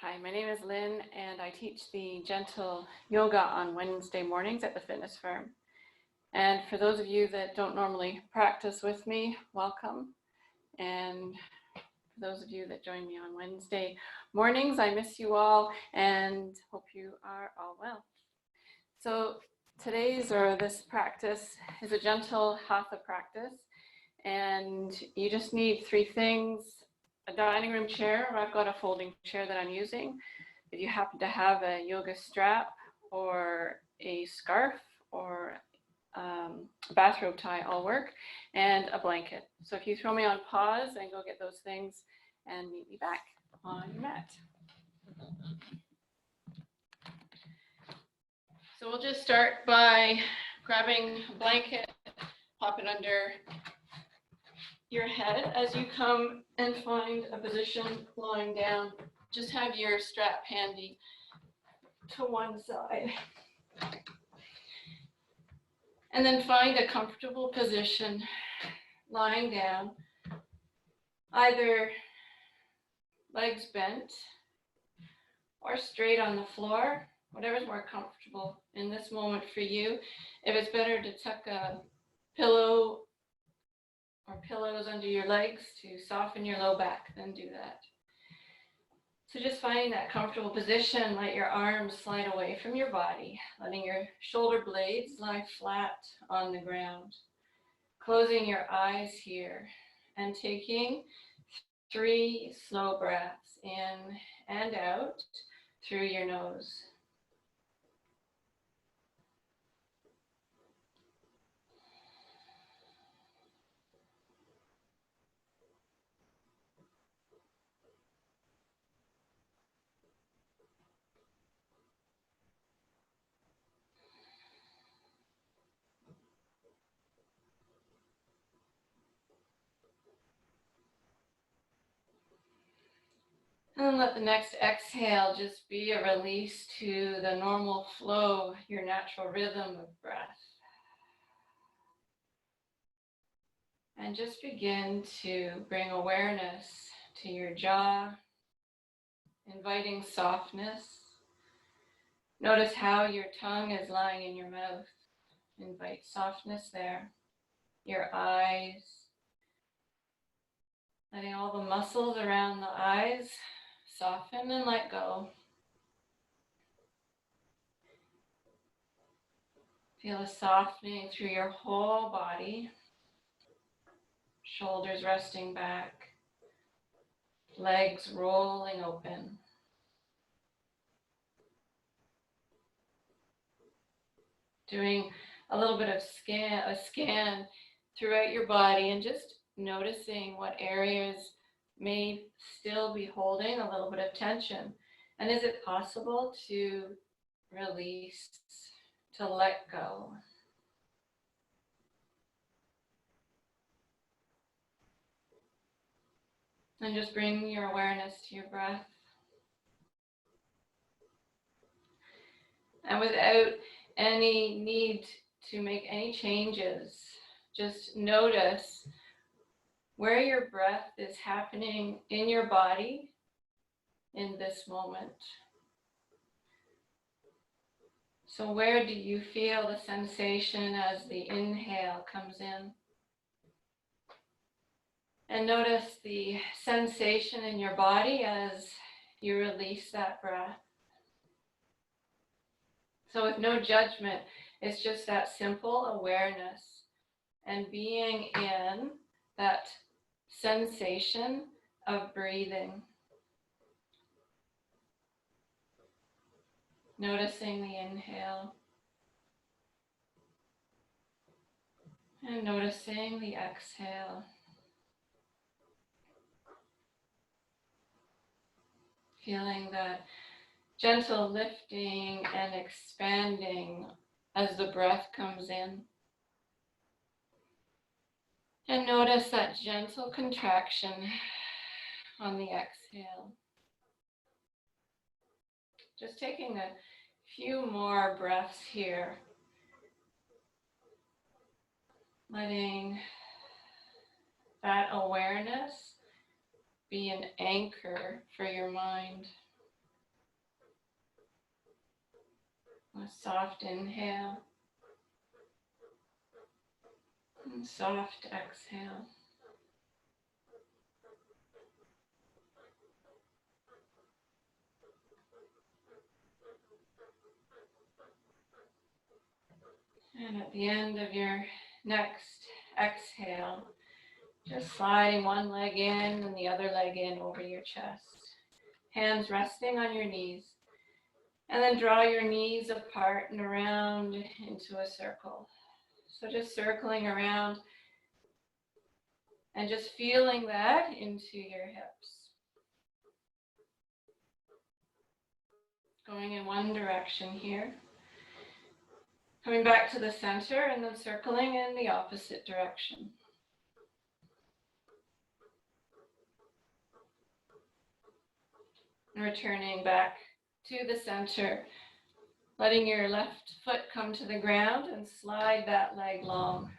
Hi, my name is Lynn, and I teach the gentle yoga on Wednesday mornings at the fitness firm. And for those of you that don't normally practice with me, welcome. And for those of you that join me on Wednesday mornings, I miss you all and hope you are all well. So this practice is a gentle Hatha practice, and you just need three things: a dining room chair, or I've got a folding chair that I'm using. If you happen to have a yoga strap or a scarf or a bathrobe tie, all work, and a blanket. So if you throw me on pause and go get those things and meet me back on your mat. So we'll just start by grabbing a blanket, pop it under your head. As you come and find a position lying down, just have your strap handy to one side. And then find a comfortable position lying down, either legs bent or straight on the floor, whatever's more comfortable in this moment for you. If it's better to tuck a pillow or pillows under your legs to soften your low back, then do that. So just finding that comfortable position, let your arms slide away from your body, letting your shoulder blades lie flat on the ground. Closing your eyes here and taking 3 slow breaths in and out through your nose. And let the next exhale just be a release to the normal flow, your natural rhythm of breath. And just begin to bring awareness to your jaw, inviting softness. Notice how your tongue is lying in your mouth. Invite softness there. Your eyes, letting all the muscles around the eyes soften and let go. Feel a softening through your whole body. Shoulders resting back, legs rolling open. Doing a little bit of a scan throughout your body and just noticing what areas may still be holding a little bit of tension. And is it possible to release, to let go? And just bring your awareness to your breath. And without any need to make any changes, just notice where your breath is happening in your body in this moment. So where do you feel the sensation as the inhale comes in? And notice the sensation in your body as you release that breath. So with no judgment, it's just that simple awareness and being in that sensation of breathing. Noticing the inhale and noticing the exhale. Feeling that gentle lifting and expanding as the breath comes in. And notice that gentle contraction on the exhale. Just taking a few more breaths here. Letting that awareness be an anchor for your mind. A soft inhale and soft exhale. And at the end of your next exhale, just sliding one leg in and the other leg in over your chest. Hands resting on your knees. And then draw your knees apart and around into a circle. So just circling around and just feeling that into your hips. Going in one direction here. Coming back to the center and then circling in the opposite direction. And returning back to the center, letting your left foot come to the ground and slide that leg long.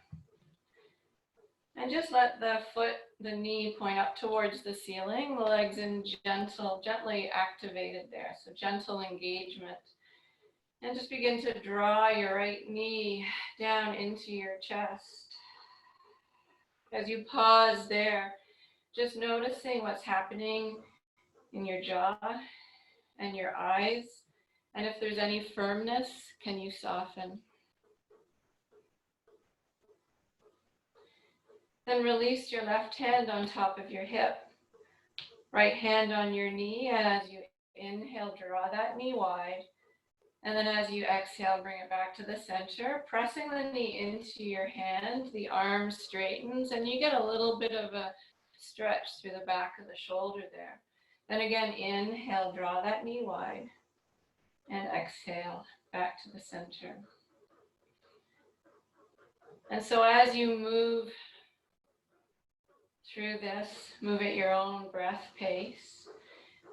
And just let the knee point up towards the ceiling, the legs in gently activated there. So gentle engagement. And just begin to draw your right knee down into your chest. As you pause there, just noticing what's happening in your jaw and your eyes. And if there's any firmness, can you soften? Then release your left hand on top of your hip. Right hand on your knee. And as you inhale, draw that knee wide. And then as you exhale, bring it back to the center, pressing the knee into your hand, the arm straightens, and you get a little bit of a stretch through the back of the shoulder there. Then again, inhale, draw that knee wide, and exhale, back to the center. And so as you move through this, move at your own breath pace,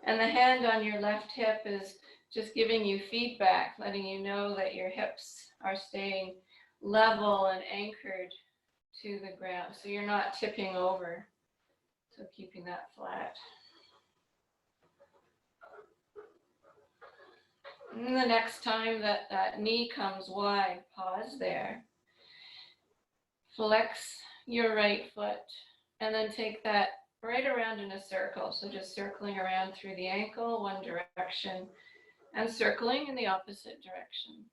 and the hand on your left hip is just giving you feedback, letting you know that your hips are staying level and anchored to the ground. So you're not tipping over. So keeping that flat. And the next time that knee comes wide, pause there. Flex your right foot and then take that right around in a circle. So just circling around through the ankle, one direction, and circling in the opposite direction.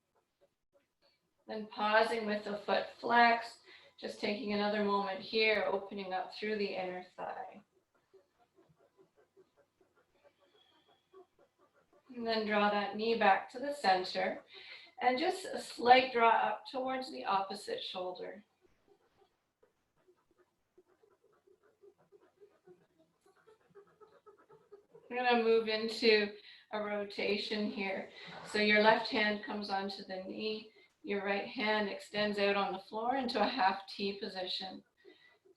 Then pausing with the foot flexed, just taking another moment here, opening up through the inner thigh. And then draw that knee back to the center, and just a slight draw up towards the opposite shoulder. We're going to move into a rotation here. So your left hand comes onto the knee, your right hand extends out on the floor into a half T position.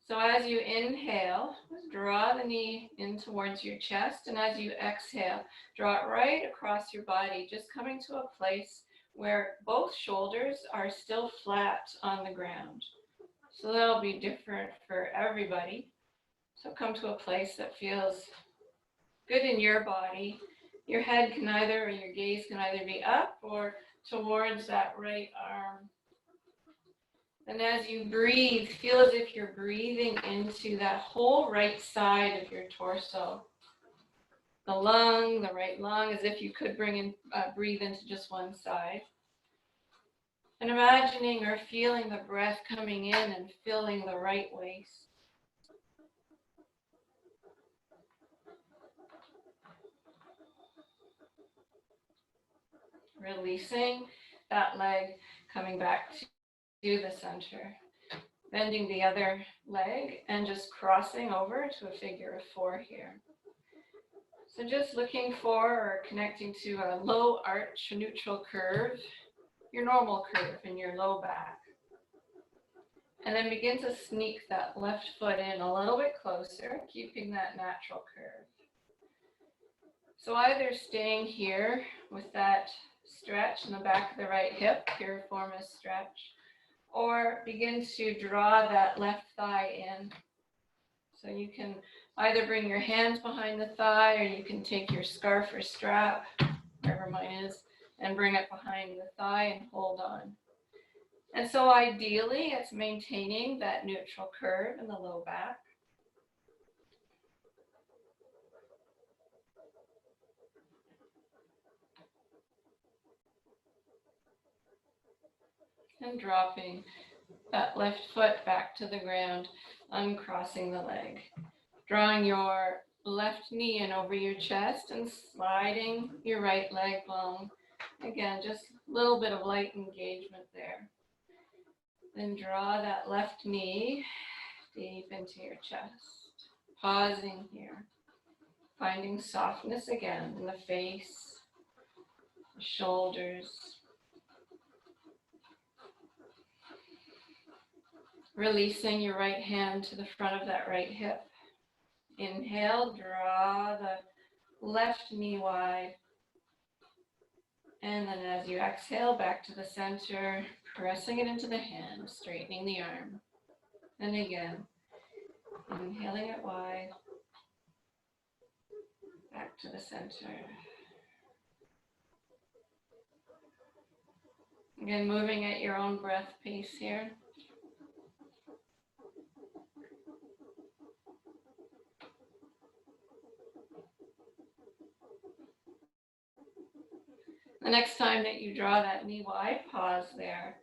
So as you inhale, draw the knee in towards your chest, and as you exhale, draw it right across your body, just coming to a place where both shoulders are still flat on the ground. So that'll be different for everybody. So come to a place that feels good in your body. Your head can either, or your gaze can either be up or towards that right arm. And as you breathe, feel as if you're breathing into that whole right side of your torso. The lung, the right lung, as if you could breathe into just one side. And imagining or feeling the breath coming in and filling the right waist. Releasing that leg, coming back to the center. Bending the other leg and just crossing over to a figure of 4 here. So just looking for or connecting to a low arch, neutral curve, your normal curve in your low back. And then begin to sneak that left foot in a little bit closer, keeping that natural curve. So either staying here with that stretch in the back of the right hip, piriformis stretch, or begin to draw that left thigh in. So you can either bring your hands behind the thigh, or you can take your scarf or strap, wherever mine is, and bring it behind the thigh and hold on. And so ideally, it's maintaining that neutral curve in the low back. And dropping that left foot back to the ground, uncrossing the leg. Drawing your left knee in over your chest and sliding your right leg long. Again, just a little bit of light engagement there. Then draw that left knee deep into your chest. Pausing here. Finding softness again in the face, the shoulders. Releasing your right hand to the front of that right hip. Inhale, draw the left knee wide. And then as you exhale, back to the center, pressing it into the hand, straightening the arm. And again, inhaling it wide, back to the center. Again, moving at your own breath pace here. The next time that you draw that knee wide, pause there,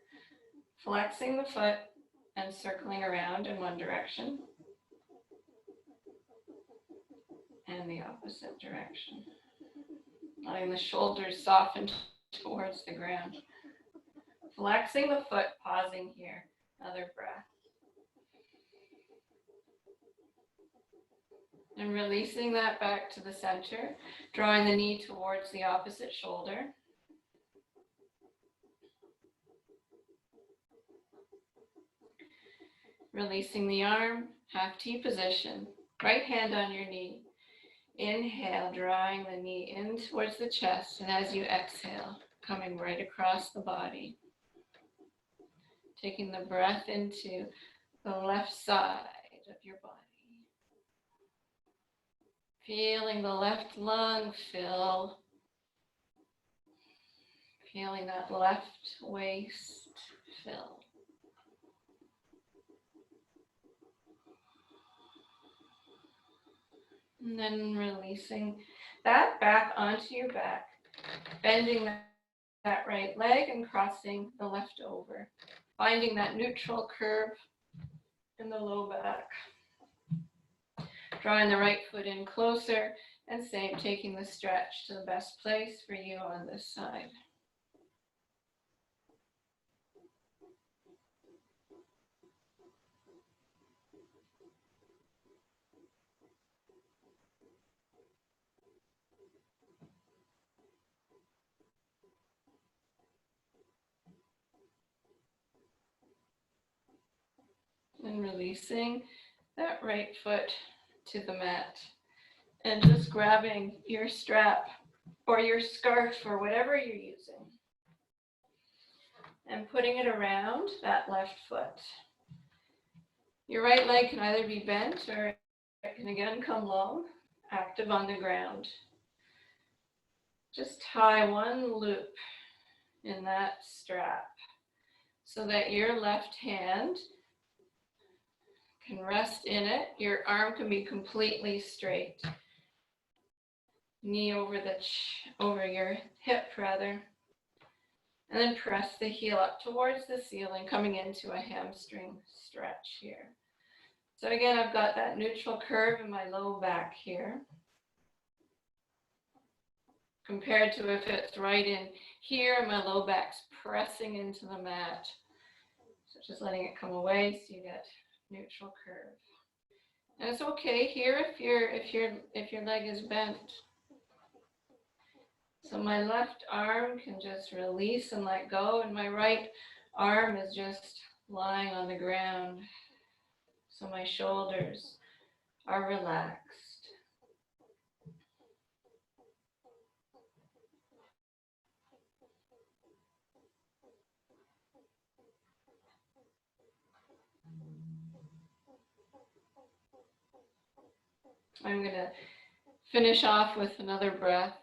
flexing the foot and circling around in one direction and the opposite direction. Letting the shoulders soften towards the ground. Flexing the foot, pausing here, another breath. And releasing that back to the center, drawing the knee towards the opposite shoulder. Releasing the arm, half T position, right hand on your knee. Inhale, drawing the knee in towards the chest, and as you exhale, coming right across the body. Taking the breath into the left side of your body. Feeling the left lung fill. Feeling that left waist fill. And then releasing that back onto your back, bending that right leg and crossing the left over. Finding that neutral curve in the low back. Drawing the right foot in closer and same, taking the stretch to the best place for you on this side. And releasing that right foot to the mat. And just grabbing your strap or your scarf or whatever you're using. And putting it around that left foot. Your right leg can either be bent or it can again come long, active on the ground. Just tie one loop in that strap so that your left hand can rest in it. Your arm can be completely straight. Knee over over your hip rather. And then press the heel up towards the ceiling, coming into a hamstring stretch here. So again, I've got that neutral curve in my low back here. Compared to if it's right in here, my low back's pressing into the mat. So just letting it come away so you get neutral curve. And it's okay here if your leg is bent. So my left arm can just release and let go, and my right arm is just lying on the ground. So my shoulders are relaxed. I'm going to finish off with another breath.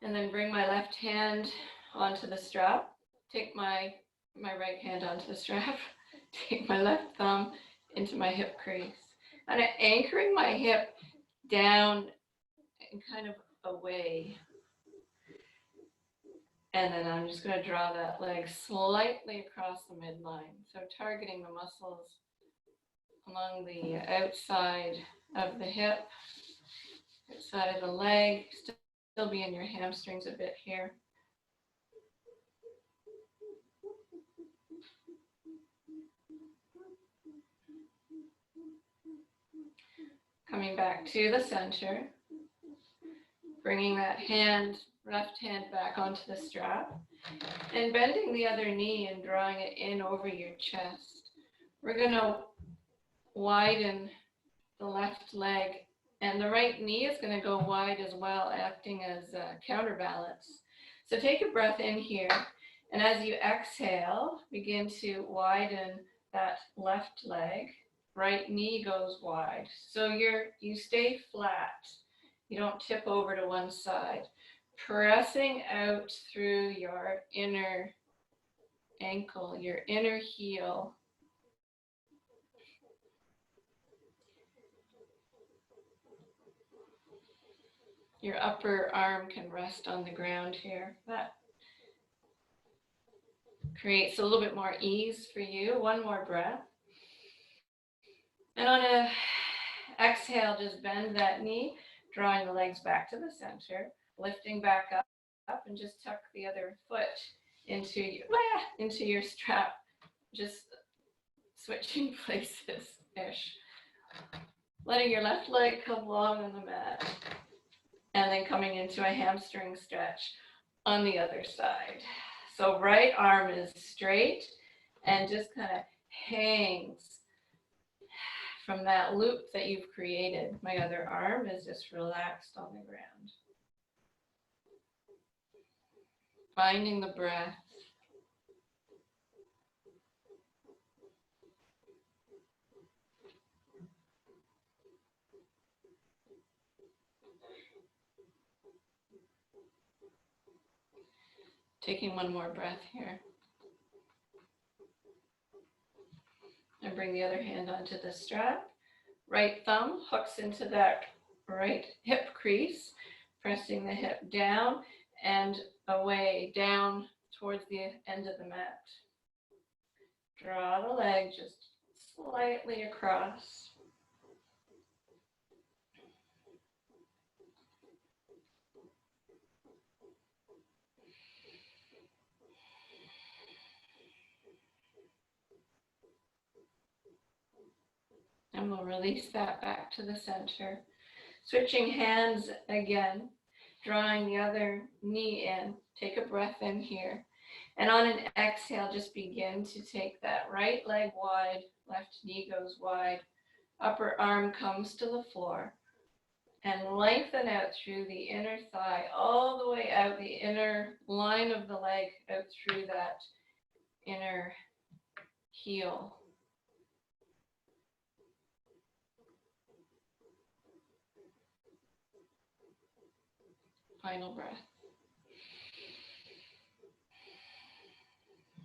And then bring my left hand onto the strap. Take my right hand onto the strap. Take my left thumb into my hip crease. And I'm anchoring my hip down and kind of away. And then I'm just going to draw that leg slightly across the midline. So targeting the muscles along the outside of the hip, outside of the leg, still be in your hamstrings a bit here. Coming back to the center, bringing that hand, left hand back onto the strap, and bending the other knee and drawing it in over your chest. We're going to widen the left leg, and the right knee is going to go wide as well, acting as a counterbalance. So take a breath in here, and as you exhale, begin to widen that left leg. Right knee goes wide. So you stay flat. You don't tip over to one side. Pressing out through your inner ankle, your inner heel. Your upper arm can rest on the ground here. That creates a little bit more ease for you. One more breath. And on an exhale, just bend that knee, drawing the legs back to the center, lifting back up, and just tuck the other foot into your strap, just switching places-ish. Letting your left leg come long on the mat, and then coming into a hamstring stretch on the other side. So right arm is straight and just kind of hangs from that loop that you've created. My other arm is just relaxed on the ground. Finding the breath. Taking one more breath here. And bring the other hand onto the strap. Right thumb hooks into that right hip crease, pressing the hip down and away, down towards the end of the mat. Draw the leg just slightly across. And we'll release that back to the center. Switching hands again, drawing the other knee in. Take a breath in here. And on an exhale, just begin to take that right leg wide, left knee goes wide, upper arm comes to the floor, and lengthen out through the inner thigh, all the way out the inner line of the leg, out through that inner heel. Final breath.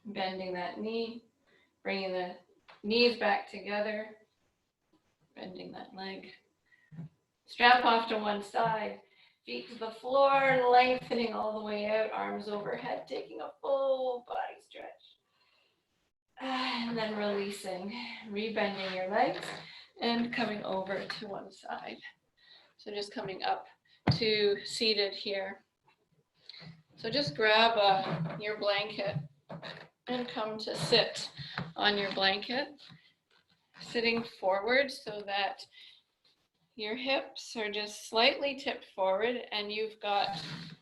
Bending that knee, bringing the knees back together, bending that leg. Strap off to one side, feet to the floor, lengthening all the way out, arms overhead, taking a full body stretch. And then releasing, rebending your legs and coming over to one side. So just coming up to seated here. So just grab your blanket and come to sit on your blanket, sitting forward so that your hips are just slightly tipped forward and you've got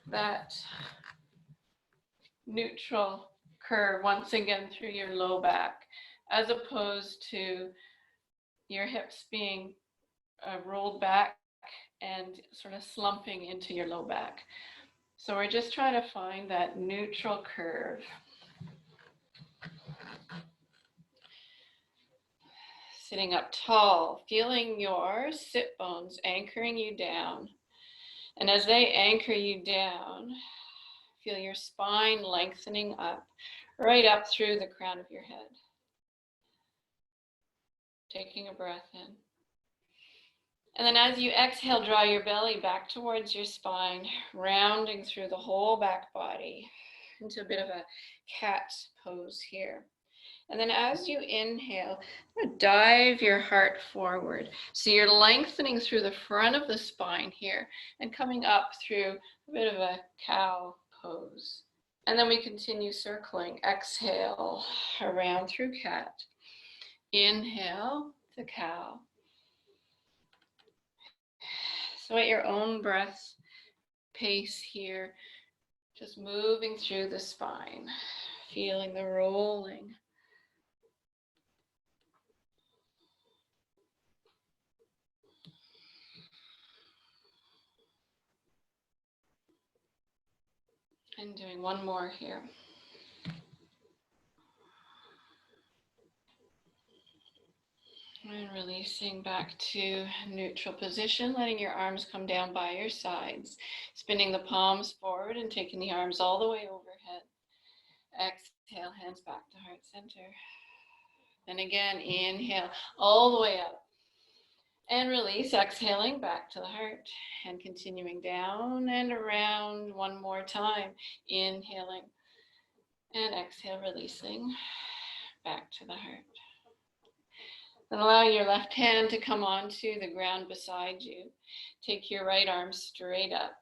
that neutral curve once again through your low back, as opposed to your hips being rolled back and sort of slumping into your low back. So we're just trying to find that neutral curve. Sitting up tall, feeling your sit bones anchoring you down. And as they anchor you down, feel your spine lengthening up, right up through the crown of your head. Taking a breath in. And then as you exhale, draw your belly back towards your spine, rounding through the whole back body into a bit of a cat pose here. And then as you inhale, dive your heart forward. So you're lengthening through the front of the spine here and coming up through a bit of a cow pose. And then we continue circling. Exhale, around through cat. Inhale to cow. So at your own breath pace here, just moving through the spine, feeling the rolling. And doing one more here. And releasing back to neutral position, letting your arms come down by your sides, spinning the palms forward and taking the arms all the way overhead. Exhale, hands back to heart center. And again, inhale all the way up. And release, exhaling back to the heart and continuing down and around one more time. Inhaling and exhale, releasing back to the heart. Then allow your left hand to come onto the ground beside you. Take your right arm straight up.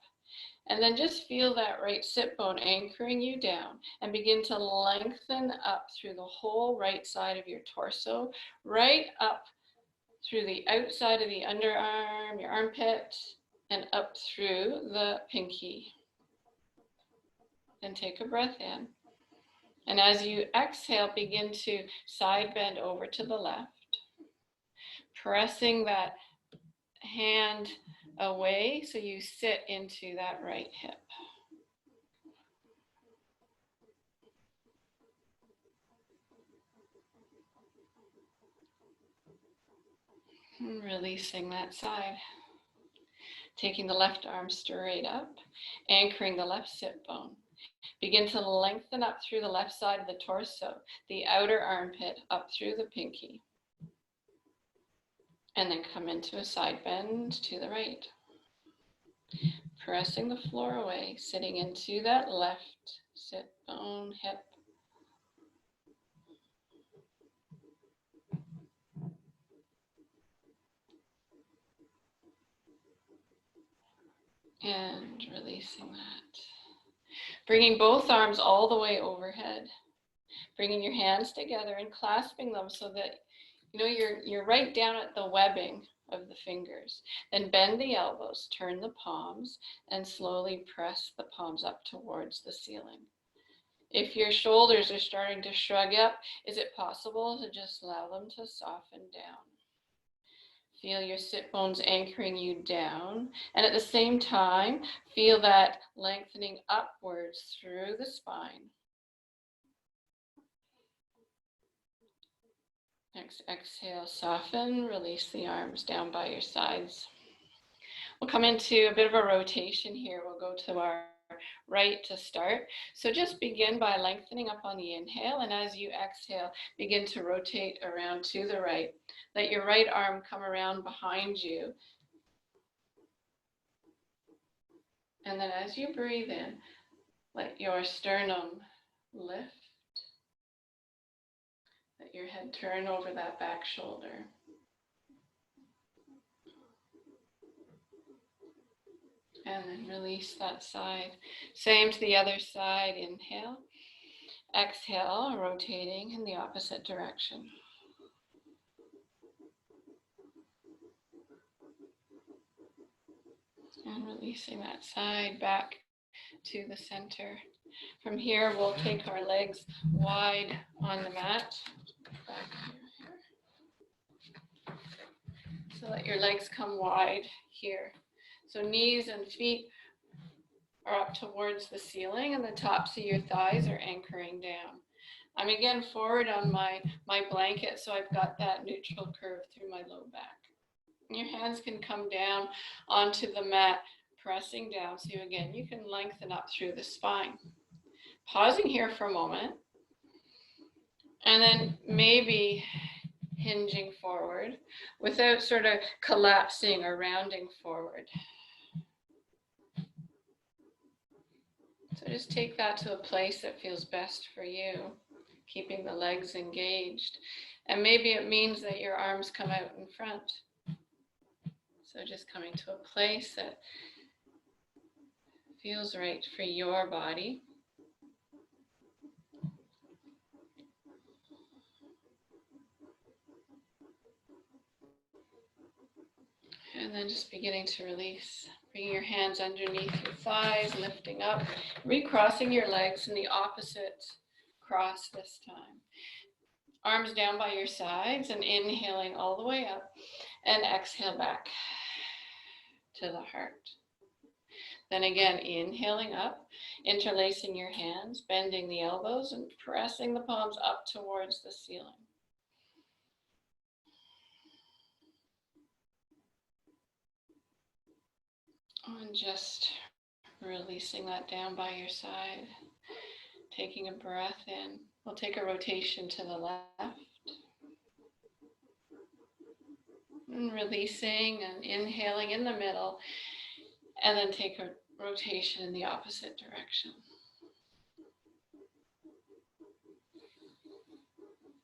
And then just feel that right sit bone anchoring you down and begin to lengthen up through the whole right side of your torso, right up through the outside of the underarm, your armpit, and up through the pinky. Then take a breath in. And as you exhale, begin to side bend over to the left. Pressing that hand away so you sit into that right hip. And releasing that side. Taking the left arm straight up, anchoring the left sit bone. Begin to lengthen up through the left side of the torso, the outer armpit up through the pinky. And then come into a side bend to the right. Pressing the floor away, sitting into that left sit bone, hip. And releasing that. Bringing both arms all the way overhead. Bringing your hands together and clasping them so that you're right down at the webbing of the fingers. Then bend the elbows, turn the palms, and slowly press the palms up towards the ceiling. If your shoulders are starting to shrug up, is it possible to just allow them to soften down? Feel your sit bones anchoring you down, and at the same time, feel that lengthening upwards through the spine. Next exhale, soften, release the arms down by your sides. We'll come into a bit of a rotation here. We'll go to our right to start. So just begin by lengthening up on the inhale, and as you exhale, begin to rotate around to the right. Let your right arm come around behind you. And then as you breathe in, let your sternum lift. Let your head turn over that back shoulder. And then release that side. Same to the other side. Inhale. Exhale, rotating in the opposite direction. And releasing that side back to the center. From here, we'll take our legs wide on the mat. Back here. So let your legs come wide here. So knees and feet are up towards the ceiling and the tops of your thighs are anchoring down. I'm again forward on my blanket, so I've got that neutral curve through my low back. Your hands can come down onto the mat, pressing down. So again, you can lengthen up through the spine. Pausing here for a moment. And then maybe hinging forward without sort of collapsing or rounding forward. So just take that to a place that feels best for you, keeping the legs engaged. And maybe it means that your arms come out in front. So just coming to a place that feels right for your body. And then just beginning to release. Bringing your hands underneath your thighs, lifting up, recrossing your legs in the opposite cross this time. Arms down by your sides and inhaling all the way up and exhale back to the heart. Then again, inhaling up, interlacing your hands, bending the elbows and pressing the palms up towards the ceiling. And just releasing that down by your side, taking a breath in. We'll take a rotation to the left. And releasing and inhaling in the middle, and then take a rotation in the opposite direction.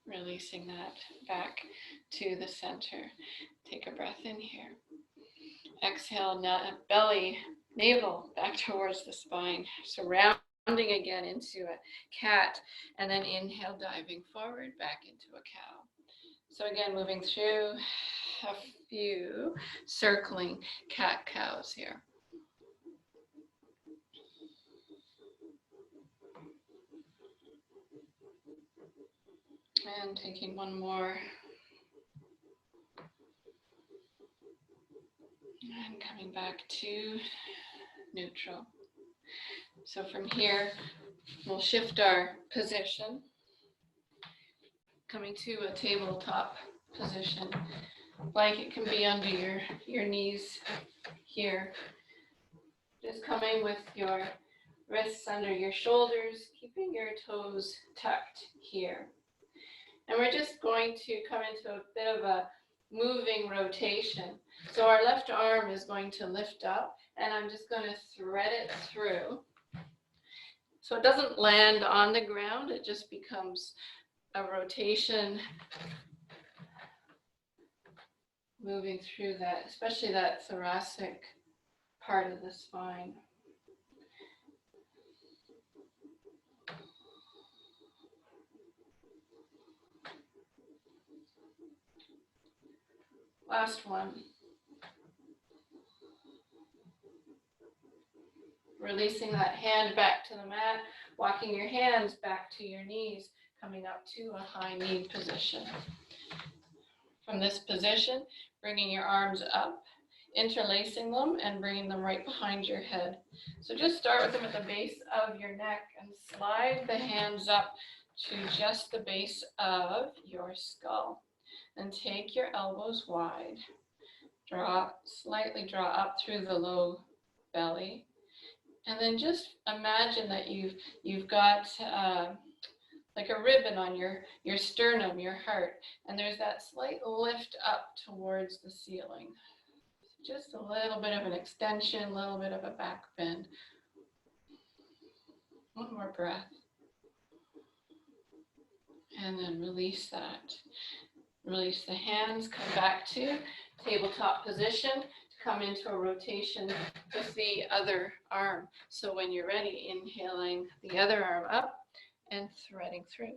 Releasing that back to the center. Take a breath in here. Exhale, belly, navel back towards the spine. So rounding again into a cat, and then inhale, diving forward back into a cow. So again, moving through a few circling cat-cows here. And taking one more. And coming back to neutral. So from here, we'll shift our position, coming to a tabletop position. Blanket can be under your knees here. Just coming with your wrists under your shoulders, keeping your toes tucked here. And we're just going to come into a bit of a moving rotation. So our left arm is going to lift up, and I'm just going to thread it through. So it doesn't land on the ground, it just becomes a rotation, moving through that, especially that thoracic part of the spine. Last one. Releasing that hand back to the mat, walking your hands back to your knees, coming up to a high knee position. From this position, bringing your arms up, interlacing them and bringing them right behind your head. So just start with them at the base of your neck and slide the hands up to just the base of your skull. And take your elbows wide. Slightly draw up through the low belly. And then just imagine that you've got like a ribbon on your sternum, your heart, and there's that slight lift up towards the ceiling. Just a little bit of an extension, a little bit of a back bend. One more breath. And then release that. Release the hands, come back to tabletop position, come into a rotation with the other arm. So when you're ready, inhaling the other arm up and threading through.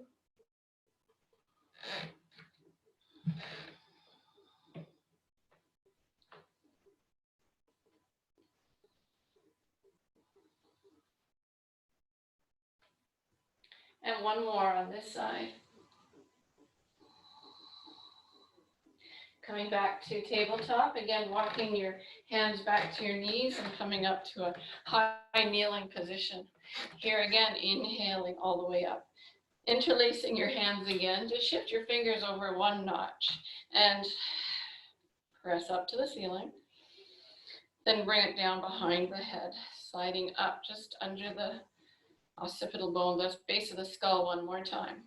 And one more on this side. Coming back to tabletop, again, walking your hands back to your knees and coming up to a high kneeling position. Here again, inhaling all the way up. Interlacing your hands again, just shift your fingers over one notch and press up to the ceiling. Then bring it down behind the head, sliding up just under the occipital bone, the base of the skull one more time.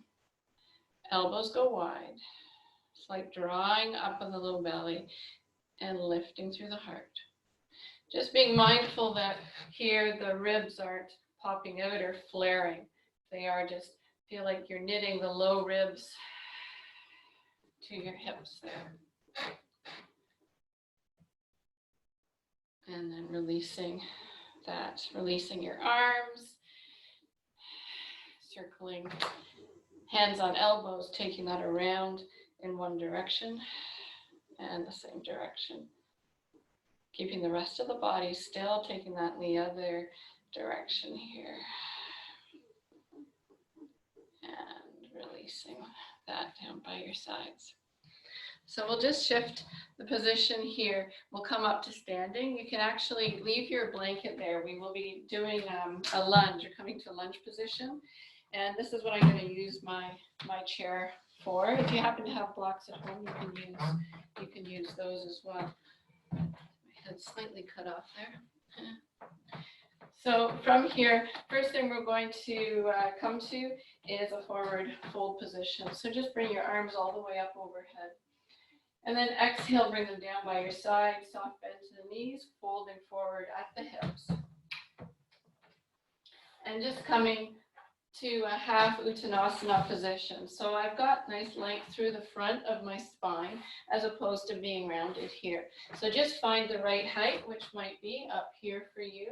Elbows go wide. It's like drawing up of the low belly and lifting through the heart. Just being mindful that here the ribs aren't popping out or flaring. They are just, feel like you're knitting the low ribs to your hips there. And then releasing that, releasing your arms, circling hands on elbows, taking that around in one direction and the same direction. Keeping the rest of the body still, taking that in the other direction here. And releasing that down by your sides. So we'll just shift the position here. We'll come up to standing. You can actually leave your blanket there. We will be doing a lunge, or coming to a lunge position. And this is what I'm going to use my chair for. If you happen to have blocks at home, you can use those as well. My head's slightly cut off there. So from here, first thing we're going to come to is a forward fold position. So just bring your arms all the way up overhead. And then exhale, bring them down by your side, soft bend to the knees, folding forward at the hips. And just coming to a half Uttanasana position. So I've got nice length through the front of my spine as opposed to being rounded here. So just find the right height, which might be up here for you,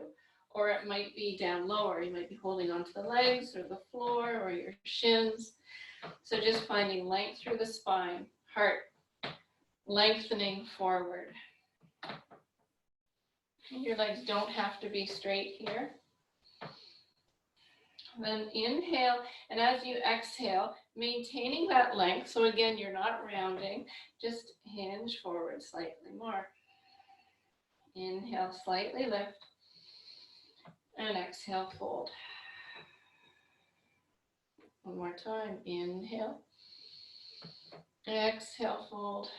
or it might be down lower. You might be holding onto the legs or the floor or your shins. So just finding length through the spine, heart lengthening forward. Your legs don't have to be straight here. Then inhale, and as you exhale, maintaining that length. So again, you're not rounding, just hinge forward slightly more. Inhale, slightly lift, and exhale, fold. One more time, inhale, exhale, fold.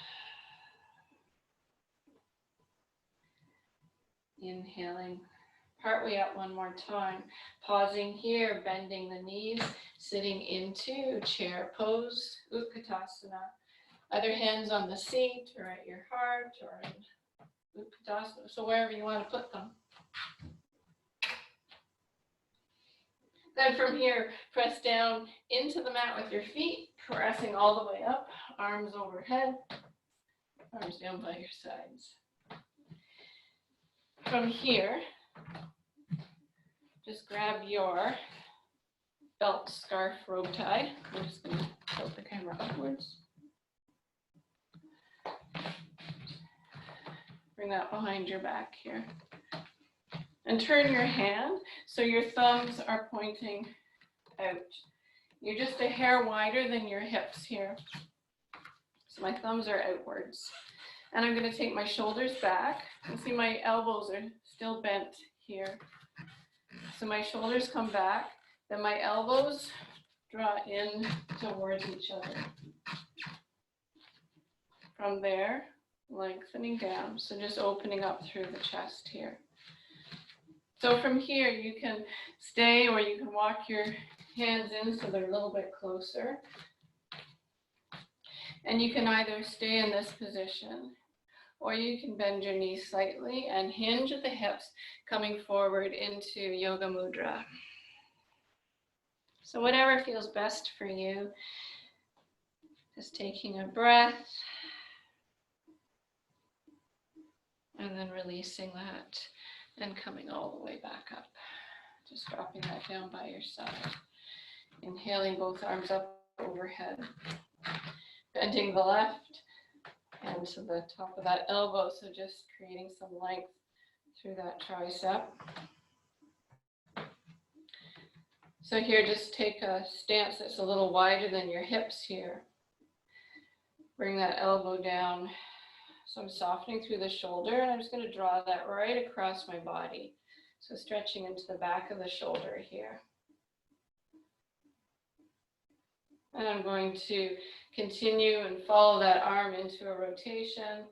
Inhaling, partway up one more time. Pausing here, bending the knees, sitting into chair pose, Utkatasana. Other hands on the seat or at your heart or in Utkatasana, so wherever you want to put them. Then from here, press down into the mat with your feet, pressing all the way up, arms overhead, arms down by your sides. From here, just grab your belt, scarf, rope tie. I'm just going to tilt the camera upwards. Bring that behind your back here. And turn your hand so your thumbs are pointing out. You're just a hair wider than your hips here. So my thumbs are outwards. And I'm going to take my shoulders back. You see my elbows are still bent here. So my shoulders come back, then my elbows draw in towards each other. From there, lengthening down. So just opening up through the chest here. So from here, you can stay or you can walk your hands in so they're a little bit closer. And you can either stay in this position or you can bend your knees slightly and hinge at the hips, coming forward into Yoga Mudra. So whatever feels best for you, just taking a breath and then releasing that and coming all the way back up. Just dropping that down by your side. Inhaling both arms up overhead. Bending the left hand to the top of that elbow, so just creating some length through that tricep. So here, just take a stance that's a little wider than your hips here. Bring that elbow down. So I'm softening through the shoulder, and I'm just going to draw that right across my body. So stretching into the back of the shoulder here. And I'm going to continue and follow that arm into a rotation,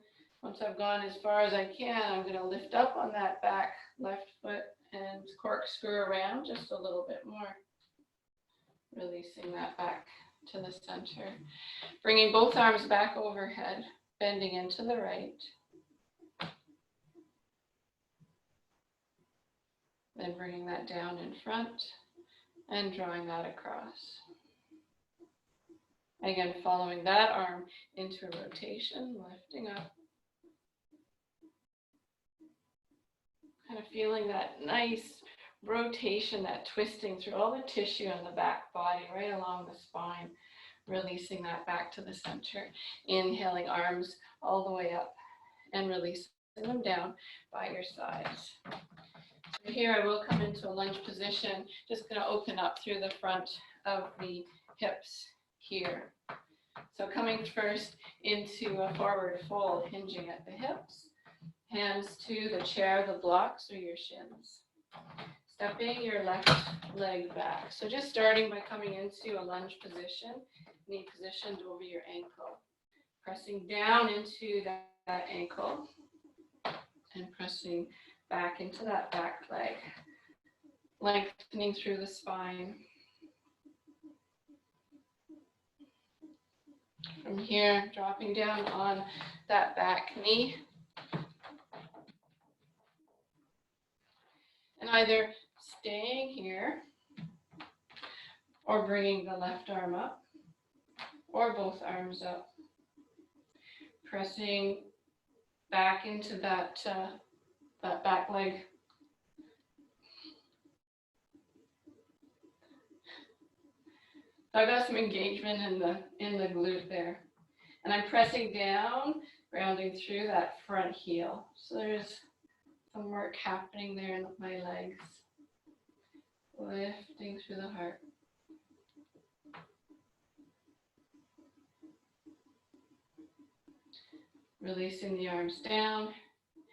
Once I've gone as far as I can, I'm going to lift up on that back left foot and corkscrew around just a little bit more. Releasing that back to the center. Bringing both arms back overhead, bending into the right. Then bringing that down in front and drawing that across. Again, following that arm into a rotation, lifting up. Kind of feeling that nice rotation, that twisting through all the tissue in the back body, right along the spine. Releasing that back to the center. Inhaling, arms all the way up and releasing them down by your sides. So here I will come into a lunge position. Just going to open up through the front of the hips here. So coming first into a forward fold, hinging at the hips. Hands to the chair, the blocks or your shins. Stepping your left leg back. So just starting by coming into a lunge position, knee positioned over your ankle. Pressing down into that ankle and pressing back into that back leg. Lengthening through the spine. From here, dropping down on that back knee. And either staying here or bringing the left arm up or both arms up. Pressing back into that back leg. So I got some engagement in the glute there. And I'm pressing down, grounding through that front heel. So there's some work happening there in my legs. Lifting through the heart. Releasing the arms down,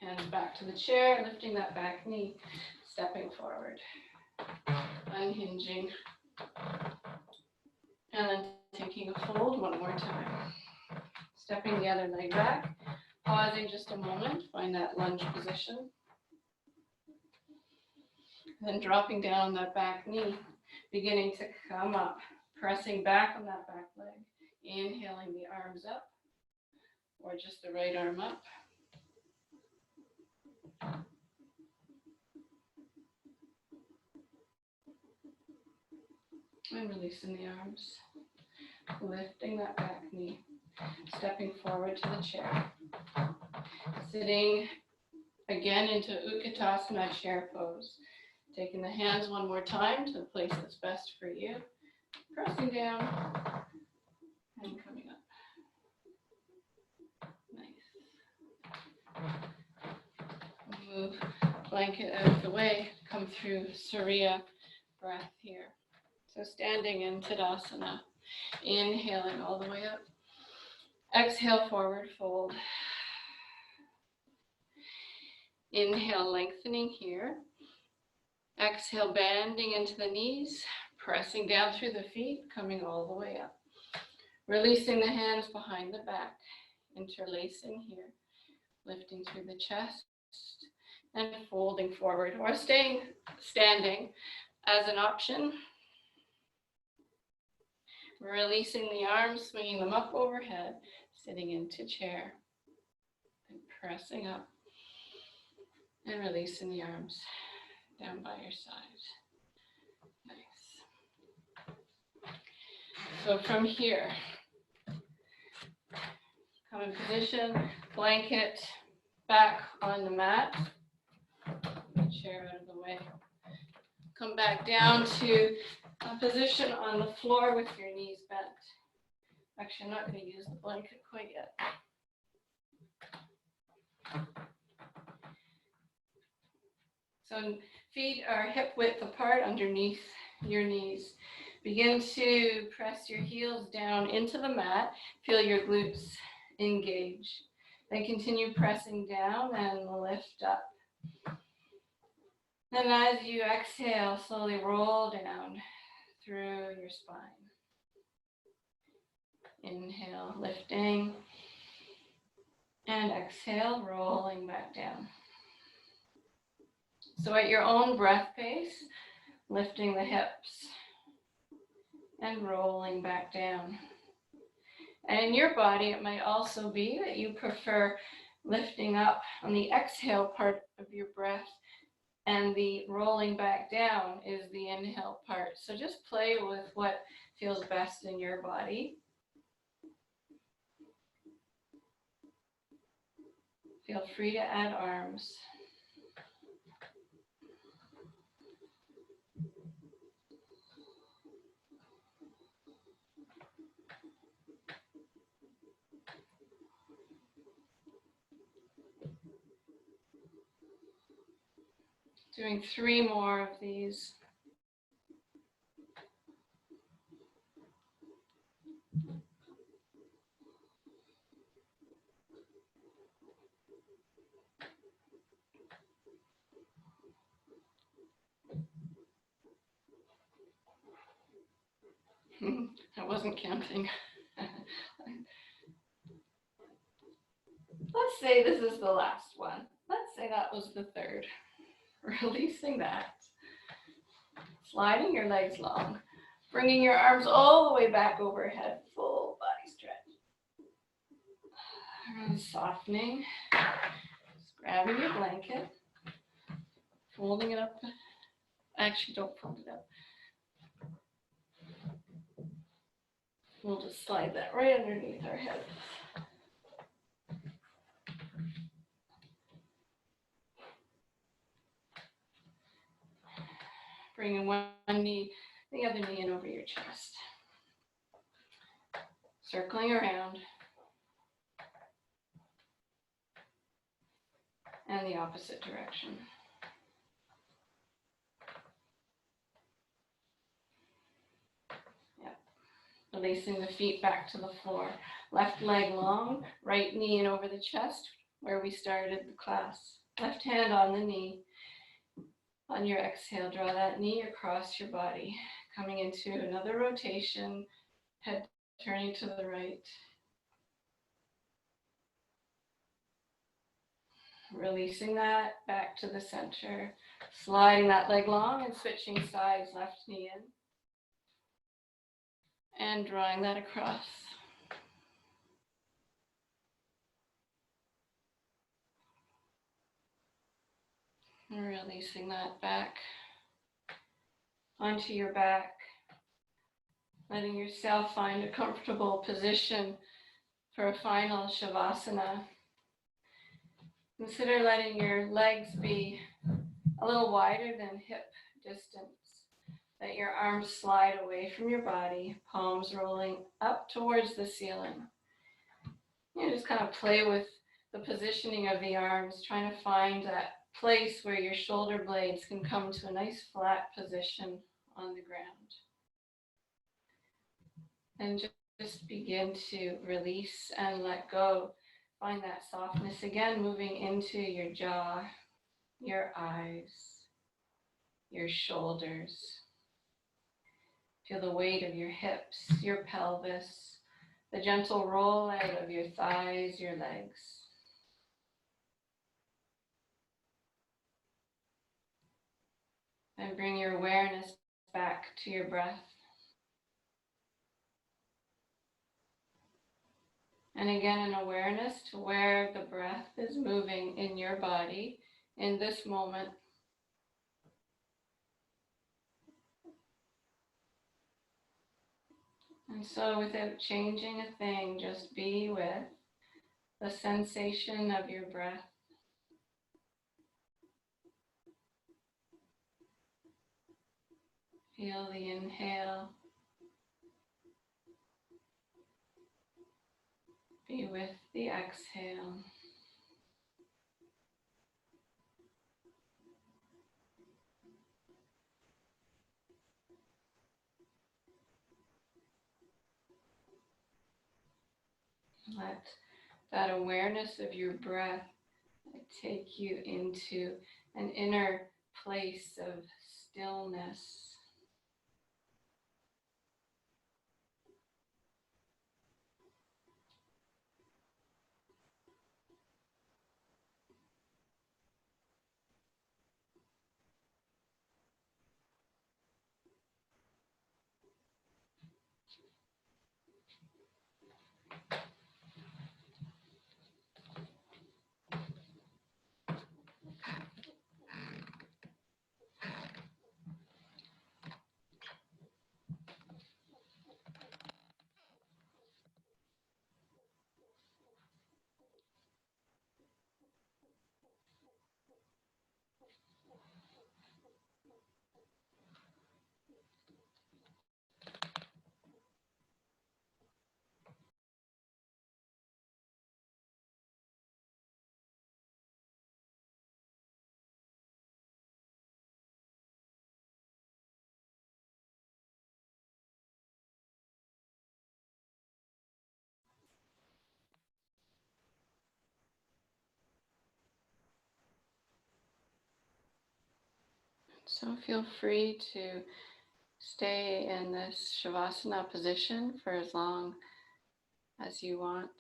hands back to the chair, lifting that back knee, stepping forward. Unhinging. And then taking a fold one more time. Stepping the other leg back, pausing just a moment, find that lunge position. Then dropping down on that back knee, beginning to come up, pressing back on that back leg, inhaling the arms up, or just the right arm up. And releasing the arms, lifting that back knee, stepping forward to the chair. Sitting again into Utkatasana chair pose. Taking the hands one more time to the place that's best for you. Pressing down and coming up. Nice. Move blanket out of the way. Come through Surya Breath here. So standing in Tadasana. Inhaling all the way up. Exhale, forward fold. Inhale, lengthening here. Exhale, bending into the knees, pressing down through the feet, coming all the way up. Releasing the hands behind the back, interlacing here, lifting through the chest, and folding forward, or staying standing as an option. Releasing the arms, swinging them up overhead, sitting into chair, and pressing up, and releasing the arms down by your side. Nice. So from here, come in position, blanket back on the mat, the chair out of the way. Come back down to a position on the floor with your knees bent. Actually, I'm not going to use the blanket quite yet. So feet are hip width apart underneath your knees. Begin to press your heels down into the mat. Feel your glutes engage. Then continue pressing down and lift up. Then as you exhale, slowly roll down through your spine. Inhale, lifting. And exhale, rolling back down. So at your own breath pace, lifting the hips and rolling back down. And in your body, it might also be that you prefer lifting up on the exhale part of your breath, and the rolling back down is the inhale part. So just play with what feels best in your body. Feel free to add arms. Doing 3 more of these. I wasn't counting. Let's say this is the last one. Let's say that was the third. Releasing that. Sliding your legs long. Bringing your arms all the way back overhead. Full body stretch. And softening. Just grabbing your blanket. Folding it up. Actually, don't fold it up. We'll just slide that right underneath our head. Bringing one knee, the other knee in over your chest. Circling around. And the opposite direction. Yep. Releasing the feet back to the floor. Left leg long, right knee in over the chest, where we started the class. Left hand on the knee. On your exhale, draw that knee across your body, coming into another rotation, head turning to the right. Releasing that back to the center, sliding that leg long and switching sides, left knee in, and drawing that across. And releasing that back onto your back, letting yourself find a comfortable position for a final Shavasana. Consider letting your legs be a little wider than hip distance. Let your arms slide away from your body, palms rolling up towards the ceiling. You just kind of play with the positioning of the arms, trying to find that place where your shoulder blades can come to a nice flat position on the ground. And just begin to release and let go. Find that softness again, moving into your jaw, your eyes, your shoulders. Feel the weight of your hips, your pelvis, the gentle roll out of your thighs, your legs. And bring your awareness back to your breath. And again, an awareness to where the breath is moving in your body in this moment. And so without changing a thing, just be with the sensation of your breath. Feel the inhale. Be with the exhale. Let that awareness of your breath take you into an inner place of stillness. So feel free to stay in this Shavasana position for as long as you want.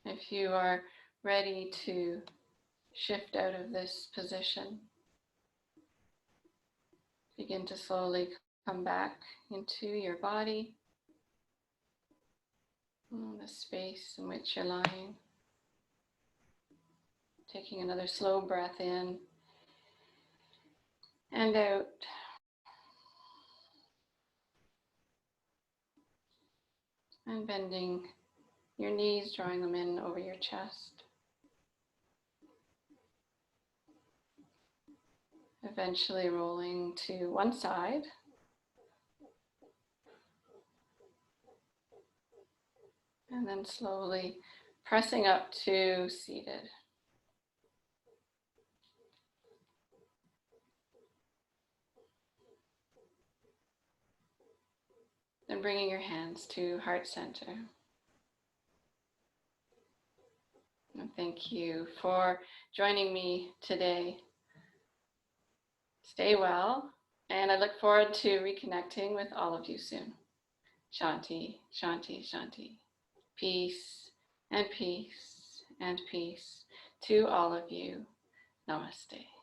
If you are ready to shift out of this position, begin to slowly come back into your body, the space in which you're lying. Taking another slow breath in and out. And bending your knees, drawing them in over your chest. Eventually rolling to one side. And then slowly pressing up to seated. Then bringing your hands to heart center. And thank you for joining me today. Stay well, and I look forward to reconnecting with all of you soon. Shanti, Shanti, Shanti. Peace and peace and peace to all of you. Namaste.